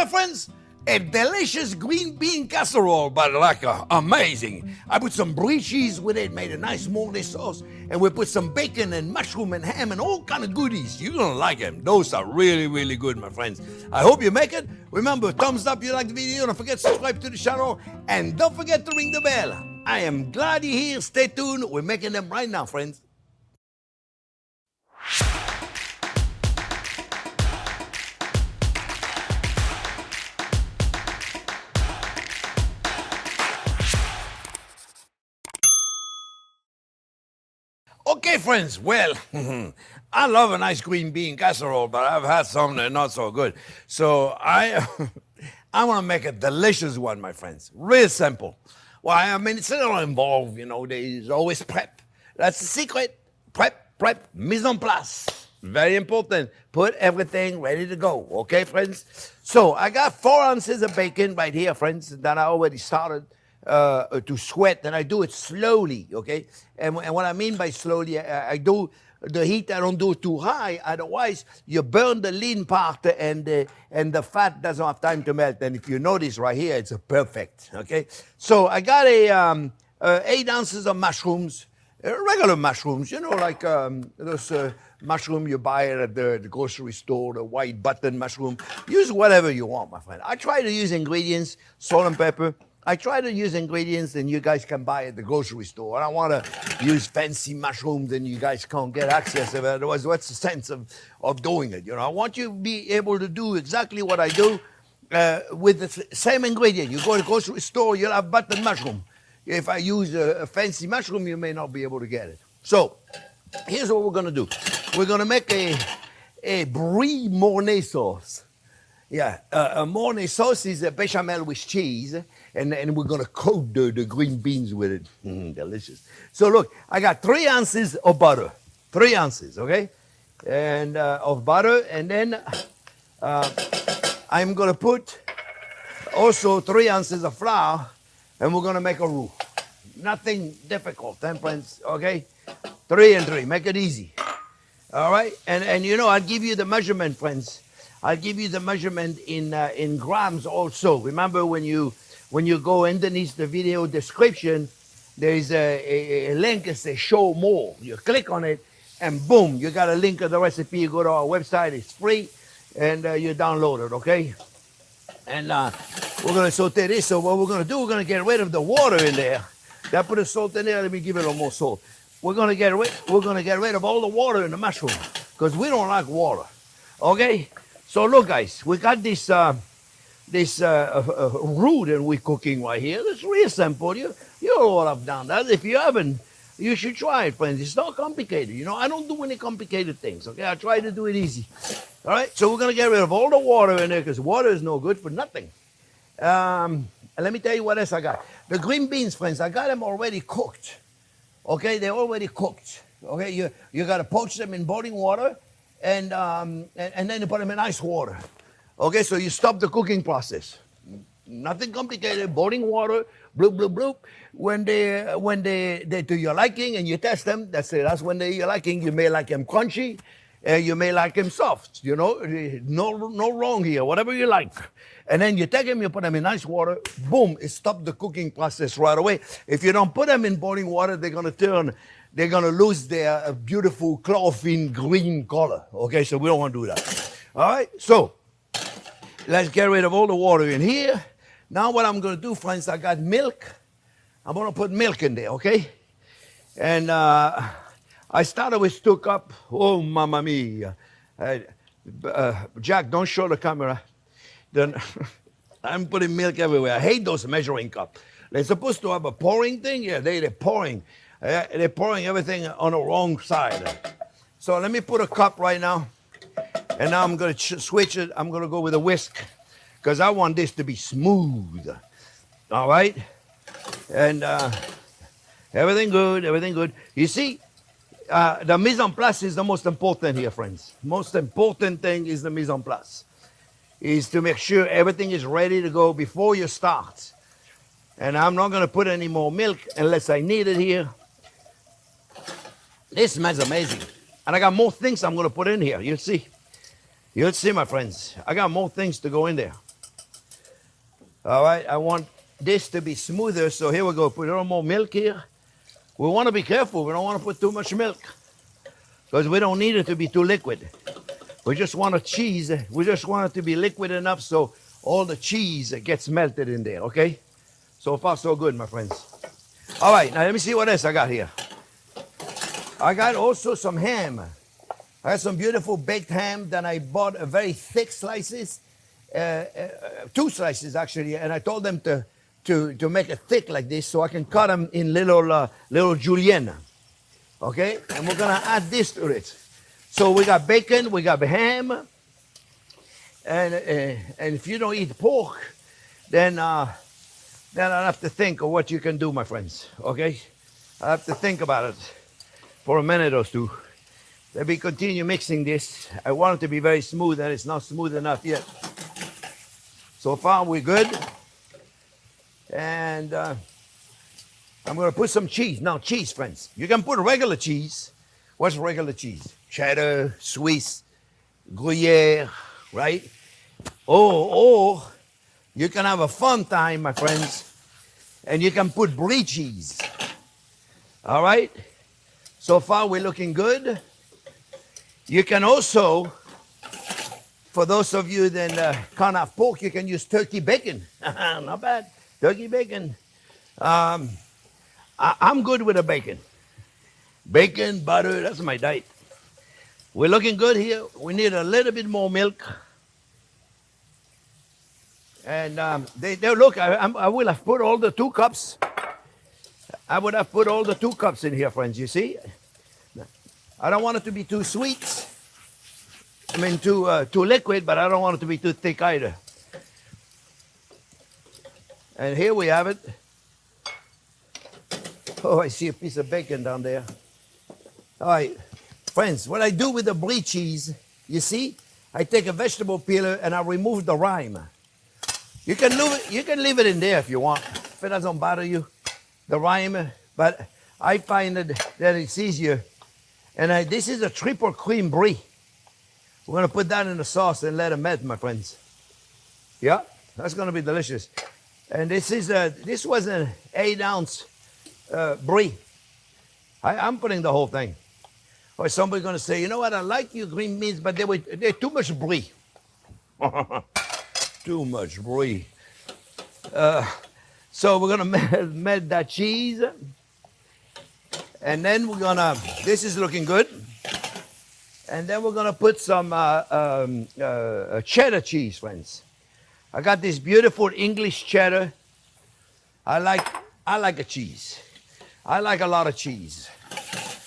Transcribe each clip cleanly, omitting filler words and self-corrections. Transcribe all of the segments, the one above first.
my friends? A delicious green bean casserole, but like amazing. I put some brie cheese with it, made a nice moldy sauce, and we put some bacon and mushroom and ham and all kind of goodies. You're gonna like them. Those are really, really good, my friends. I hope you make it. Remember, thumbs up if you like the video. Don't forget to subscribe to the channel, and don't forget to ring the bell. I am glad you're here. Stay tuned. We're making them right now, friends. Okay, friends, well, I love a nice green bean casserole, but I've had some that are not so good. So I want to make a delicious one, my friends. Real simple. Well, I mean, it's not involved, there's always prep. That's the secret. Prep, mise en place. Very important. Put everything ready to go, okay, friends? So I got 4 ounces of bacon right here, friends, that I already started to sweat, and I do it slowly, okay? And what I mean by slowly, I do the heat, I don't do it too high, otherwise you burn the lean part and the fat doesn't have time to melt. And if you notice right here, it's perfect, okay? So I got 8 ounces of mushrooms, regular mushrooms, like those mushroom you buy at the grocery store, the white button mushroom. Use whatever you want, my friend. I try to use ingredients, salt and pepper. I try to use ingredients that you guys can buy at the grocery store. I don't want to use fancy mushrooms and you guys can't get access to it. Otherwise, what's the sense of doing it? I want you to be able to do exactly what I do with the same ingredient. You go to the grocery store, you'll have button mushroom. If I use a fancy mushroom, you may not be able to get it. So here's what we're going to do. We're going to make a brie mornay sauce. Yeah, a mornay sauce is a bechamel with cheese, and we're going to coat the green beans with it. Delicious. So look, I got 3 ounces of butter. 3 ounces, okay? And of butter, and then I'm going to put also 3 ounces of flour, and we're going to make a roux. Nothing difficult, friends, okay? 3 and 3, make it easy. All right? And I'll give you the measurement, friends. I'll give you the measurement in grams also. Remember, when you go underneath the video description, there is a link that says show more. You click on it, and boom, you got a link of the recipe. You go to our website, it's free, and you download it, okay? And we're going to saute this. So what we're going to do, we're going to get rid of the water in there. I put the salt in there. Let me give it a little more salt. We're going to get rid of all the water in the mushroom because we don't like water, okay? So look, guys, we got this roux that we're cooking right here. It's real simple. You all have done that. If you haven't, you should try it, friends. It's not complicated. I don't do any complicated things, okay? I try to do it easy. All right, so we're going to get rid of all the water in there because water is no good for nothing. And let me tell you what else I got. The green beans, friends, I got them already cooked. Okay, they're already cooked. Okay, you got to poach them in boiling water. And then you put them in ice water. Okay, so you stop the cooking process. Nothing complicated. Boiling water, bloop, bloop, bloop. When they to your liking and you test them, that's when they're your liking. You may like them crunchy, you may like them soft. No wrong here. Whatever you like. And then you take them, you put them in ice water. Boom! It stopped the cooking process right away. If you don't put them in boiling water, they're gonna lose their beautiful chlorophyll green color. Okay, so we don't want to do that. All right, so let's get rid of all the water in here. Now what I'm gonna do, friends, I got milk. I'm gonna put milk in there, okay? And I started with 2 cups. Oh, mamma mia. Jack, don't show the camera. Then I'm putting milk everywhere. I hate those measuring cups. They're supposed to have a pouring thing. Yeah, they're pouring. They're pouring everything on the wrong side. So let me put a cup right now. And now I'm going to switch it. I'm going to go with a whisk because I want this to be smooth. All right? And everything good. You see, the mise en place is the most important here, friends. Most important thing is the mise en place. Is to make sure everything is ready to go before you start. And I'm not going to put any more milk unless I need it here. This smells amazing. And I got more things I'm going to put in here. You'll see. You'll see, my friends. I got more things to go in there. All right, I want this to be smoother, so here we go. Put a little more milk here. We want to be careful. We don't want to put too much milk because we don't need it to be too liquid. We just want a cheese. We just want it to be liquid enough so all the cheese gets melted in there, okay? So far, so good, my friends. All right, now let me see what else I got here. I got also some ham. I got some beautiful baked ham that I bought a very thick slices, 2 slices actually, and I told them to make it thick like this so I can cut them in little julienne. Okay, and we're gonna add this to it. So we got bacon, we got ham, and if you don't eat pork, then I'll have to think of what you can do, my friends. Okay, I have to think about it for a minute or two. Let me continue mixing this. I want it to be very smooth, and it's not smooth enough yet. So far, we're good. And I'm going to put some cheese. Now, cheese, friends. You can put regular cheese. What's regular cheese? Cheddar, Swiss, Gruyere, right? Or you can have a fun time, my friends, and you can put Brie cheese. All right? So far, we're looking good. You can also, for those of you that can't have pork, you can use turkey bacon. Not bad. Turkey bacon. I'm good with the bacon. Bacon, butter, that's my diet. We're looking good here. We need a little bit more milk. And look, I will have put all the 2 cups. I would have put all the 2 cups in here, friends, you see? I don't want it to be too sweet. I mean, too liquid, but I don't want it to be too thick either. And here we have it. Oh, I see a piece of bacon down there. All right, friends, what I do with the Brie cheese, you see, I take a vegetable peeler and I remove the rind. You can leave it in there if you want, if it doesn't bother you, the rind. But I find that it's easier. And this is a triple cream Brie. We're going to put that in the sauce and let it melt, my friends. Yeah, that's going to be delicious. And this was an 8-ounce Brie. I'm putting the whole thing. Or somebody's going to say, you know what, I like your green beans, but they're too much Brie. Too much Brie. So we're going to melt that cheese. And then we're going to, this is looking good. And then we're going to put some cheddar cheese, friends. I got this beautiful English cheddar. I like a cheese. I like a lot of cheese.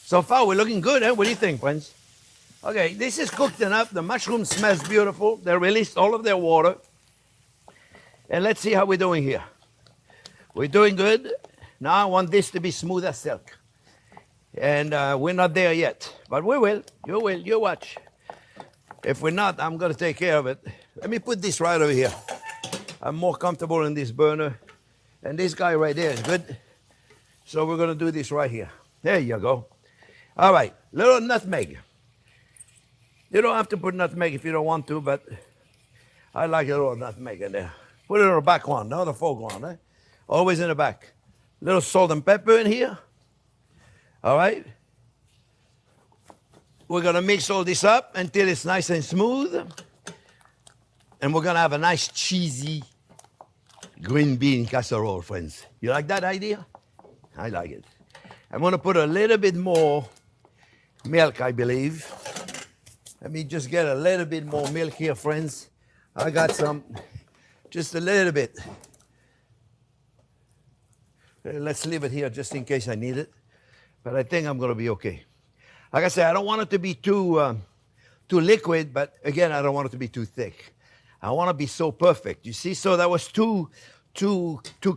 So far, we're looking good, eh? What do you think, friends? Okay, this is cooked enough. The mushroom smells beautiful. They released all of their water. And let's see how we're doing here. We're doing good. Now I want this to be smooth as silk. And we're not there yet. But we will. You will. You watch. If we're not, I'm going to take care of it. Let me put this right over here. I'm more comfortable in this burner. And this guy right there is good. So we're going to do this right here. There you go. All right. Little nutmeg. You don't have to put nutmeg if you don't want to, but I like a little nutmeg in there. Put it in the back one, not the fork one. Eh? Always in the back. Little salt and pepper in here. All right. We're going to mix all this up until it's nice and smooth. And we're going to have a nice cheesy green bean casserole, friends. You like that idea? I like it. I'm going to put a little bit more milk, I believe. Let me just get a little bit more milk here, friends. I got some, just a little bit. Let's leave it here just in case I need it. But I think I'm going to be okay. Like I said, I don't want it to be too liquid, but again, I don't want it to be too thick. I want to be so perfect. You see, so that was two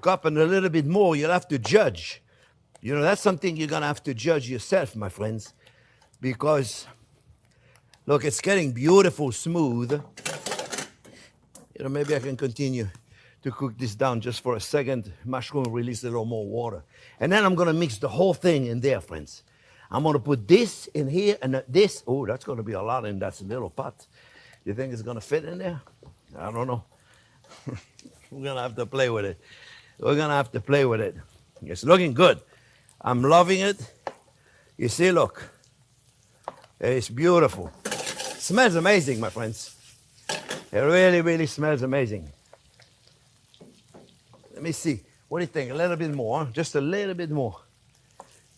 cup and a little bit more. You'll have to judge. You know, that's something you're going to have to judge yourself, my friends. Because, look, it's getting beautiful, smooth. You know, maybe I can continue to cook this down just for a second. Mushroom release a little more water. And then I'm going to mix the whole thing in there, friends. I'm going to put this in here and this. Oh, that's going to be a lot in that little pot. You think it's going to fit in there? I don't know. We're gonna have to play with it. We're gonna have to play with it. It's looking good. I'm loving it. You see, look. It's beautiful. Smells amazing, my friends. It really, really smells amazing. Let me see. What do you think? A little bit more, just a little bit more.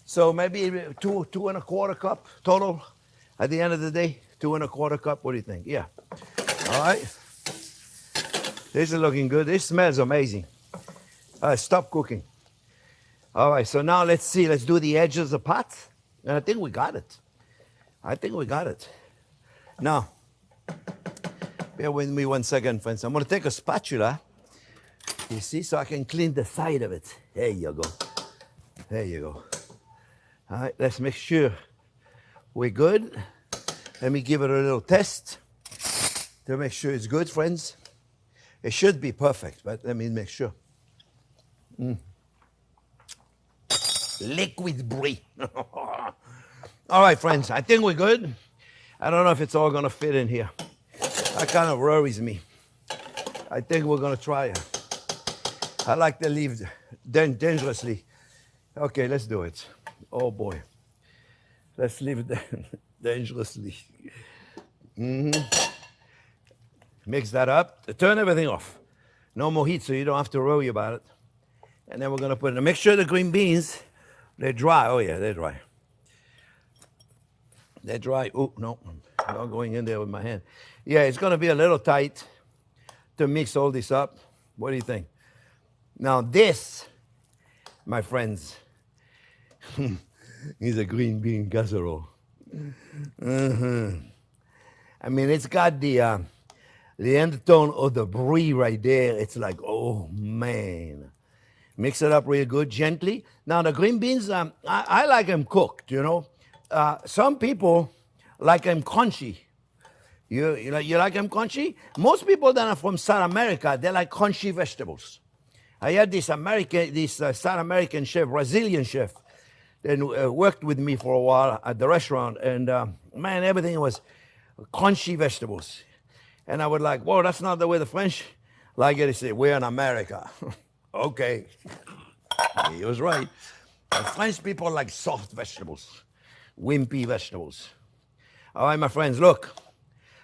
So maybe two and a quarter cup total at the end of the day. 2 1/4 cup. What do you think? Yeah. All right. This is looking good. This smells amazing. Stop cooking. All right. So now let's see. Let's do the edges of the pot. And I think we got it. Now, bear with me 1 second, friends. I'm going to take a spatula. You see, so I can clean the side of it. There you go. There you go. All right, let's make sure we're good. Let me give it a little test to make sure it's good, friends. It should be perfect, but let me make sure. Liquid brie. All right, friends, I think we're good. I don't know if it's all going to fit in here. That kind of worries me. I think we're going to try it. I like to leave dangerously. Okay, let's do it. Oh boy. Let's leave it dangerously. Mix that up. Turn everything off. No more heat, so you don't have to worry about it. And then we're going to put in. Make sure the green beans, they're dry. Oh yeah, they're dry. They're dry. Oh, no. I'm not going in there with my hand. Yeah, it's going to be a little tight to mix all this up. What do you think? Now this, my friends, is a green bean casserole. I mean, it's got the undertone of the brie right there. It's like, oh, man. Mix it up real good, gently. Now, the green beans, I like them cooked, you know. Some people like them crunchy. You like them crunchy? Most people that are from South America, they like crunchy vegetables. I had this South American chef, Brazilian chef, that worked with me for a while at the restaurant, and man, everything was crunchy vegetables. And I was like, whoa, that's not the way the French like it. They say, we're in America. Okay. He was right. The French people like soft vegetables, wimpy vegetables. All right, my friends, look.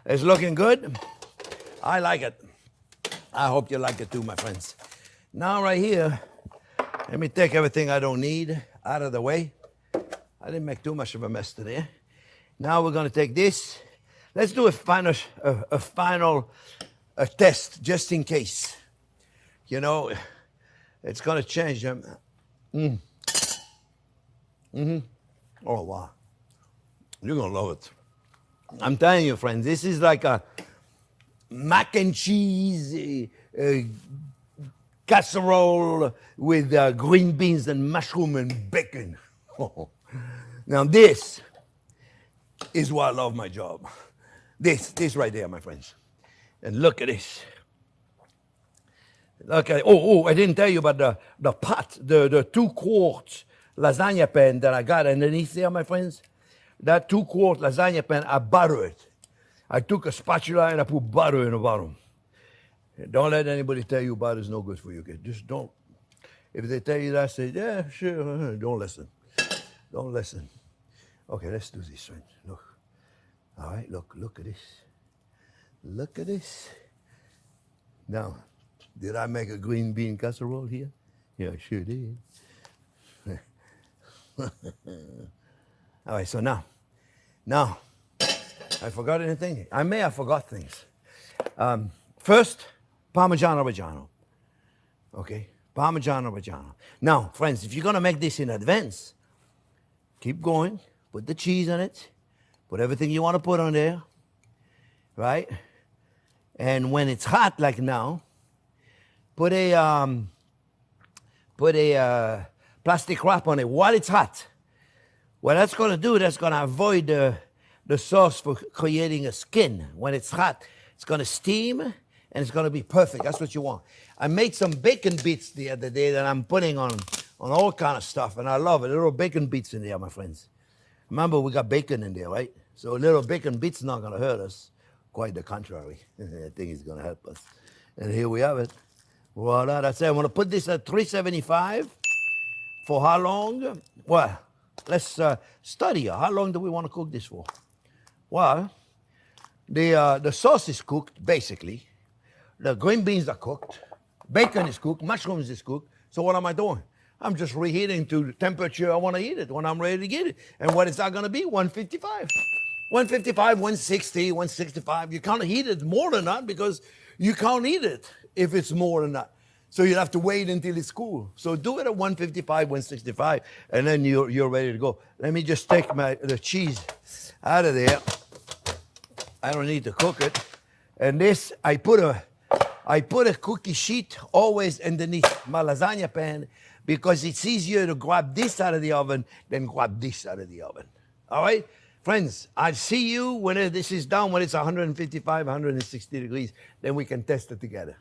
It's looking good. I like it. I hope you like it too, my friends. Now right here, let me take everything I don't need out of the way. I didn't make too much of a mess today. Now we're going to take this. Let's do a final test just in case. You know, it's going to change. Oh, wow. You're going to love it. I'm telling you, friends, this is like a mac and cheese casserole with green beans and mushroom and bacon. Now this is why I love my job. This right there, my friends. And look at this. Okay. Oh, I didn't tell you about the pot, the 2-quart lasagna pan that I got underneath there, my friends. That 2-quart lasagna pan, I butter it. I took a spatula and I put butter in the bottom. Don't let anybody tell you butter's no good for you, kid. Just don't. If they tell you that, say, yeah, sure. Don't listen. Don't listen. Okay, let's do this one. Look. All right, look at this. Look at this. Now, did I make a green bean casserole here? Yeah, I sure did. All right, so now, I forgot anything? I may have forgot things. First, Parmigiano Reggiano. Okay, Parmigiano Reggiano. Now, friends, if you're going to make this in advance, keep going, put the cheese on it, put everything you want to put on there, right? And when it's hot, like now, put a plastic wrap on it while it's hot. What that's going to do, that's going to avoid the sauce for creating a skin. When it's hot, it's going to steam, and it's going to be perfect. That's what you want. I made some bacon bits the other day that I'm putting on all kind of stuff, and I love it. Little bacon bits in there, my friends. Remember, we got bacon in there, right? So little bacon bits not going to hurt us. Quite the contrary. I think it's going to help us. And here we have it. Voila, that's it. I'm gonna put this at 375. For how long? Well, let's study. How long do we want to cook this for? Well, the sauce is cooked, basically. The green beans are cooked. Bacon is cooked. Mushrooms is cooked. So what am I doing? I'm just reheating to the temperature I want to eat it when I'm ready to get it. And what is that going to be? 155. 155, 160, 165. You can't heat it more than that because you can't eat it if it's more than that. So you have to wait until it's cool. So do it at 155, 165, and then you're ready to go. Let me just take the cheese out of there. I don't need to cook it. And this, I put a cookie sheet always underneath my lasagna pan because it's easier to grab this out of the oven than grab this out of the oven. All right? Friends, I'll see you when this is done, when it's 155, 160 degrees. Then we can test it together.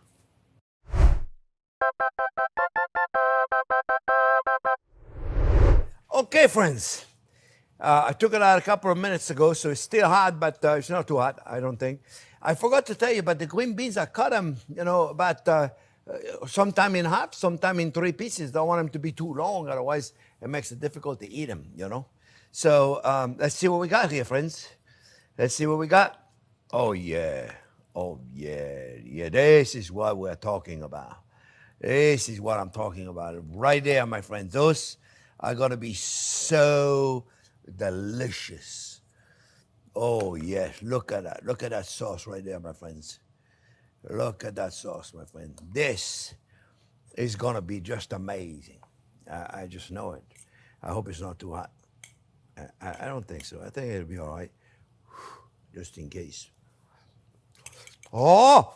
Okay, friends. I took it out a couple of minutes ago, so it's still hot, but it's not too hot, I don't think. I forgot to tell you, but the green beans, I cut them, about sometime in half, sometime in 3 pieces. Don't want them to be too long, otherwise it makes it difficult to eat them, So let's see what we got here, friends. Let's see what we got. Oh, yeah. Oh, yeah. Yeah, this is what we're talking about. This is what I'm talking about. Right there, my friends. Those are going to be so delicious. Oh, yes. Look at that. Look at that sauce right there, my friends. Look at that sauce, my friend. This is going to be just amazing. I just know it. I hope it's not too hot. I don't think so. I think it'll be all right. Just in case. Oh!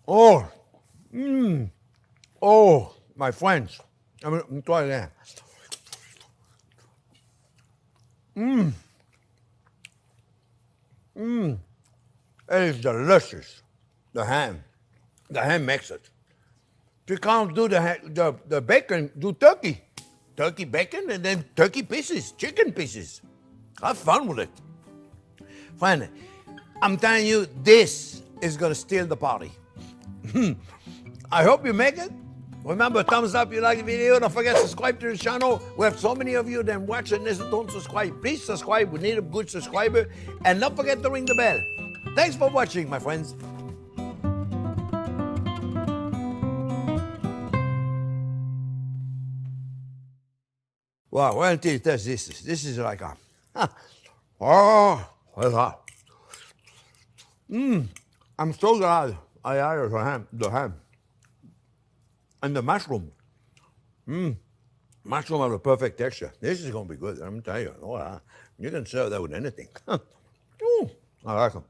Oh! Mmm! Oh, my friends. I'm going to try it again. Mmm. Mmm. It is delicious. The ham. The ham makes it. If you can't do the bacon, do turkey. Turkey bacon and then turkey pieces, chicken pieces. Have fun with it. Friend, I'm telling you, this is going to steal the party. I hope you make it. Remember, thumbs up if you like the video. Don't forget to subscribe to the channel. We have so many of you that watch and don't subscribe. Please subscribe. We need a good subscriber. And don't forget to ring the bell. Thanks for watching, my friends. Wow, well, until you taste this. This is like a... Oh, that's hot. I'm so glad I added the ham. And the mushroom. Mushroom have a perfect texture. This is going to be good, I'm telling you. Oh, you can serve that with anything. I like them.